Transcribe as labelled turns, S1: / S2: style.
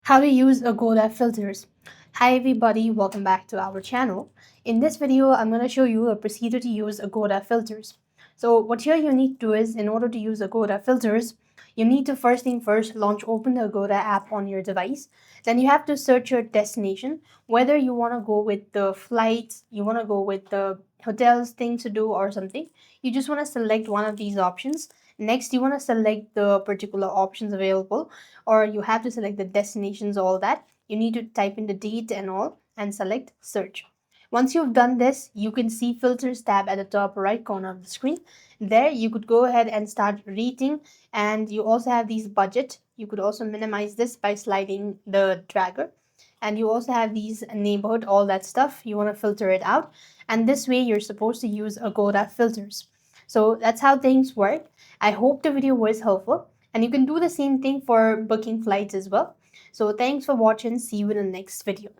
S1: How to use Agoda filters. Hi everybody, welcome back to our channel. In this video, I'm going to show you a procedure to use Agoda filters. So what here you need to do is, in order to use Agoda filters, you need to first thing first open the Agoda app on your device. Then you have to search your destination, whether you want to go with the flights, you want to go with the hotels, things to do or something. You just want to select one of these options. Next, you want to select the particular options available, or you have to select the destinations, all that. You need to type in the date and all and select search. Once you've done this, you can see filters tab at the top right corner of the screen. There you could go ahead and start rating, and you also have these budget. You could also minimize this by sliding the dragger, and you also have these neighborhood, all that stuff. You want to filter it out, and this way you're supposed to use Agoda filters. So that's how things work. I hope the video was helpful, and you can do the same thing for booking flights as well. So thanks for watching. See you in the next video.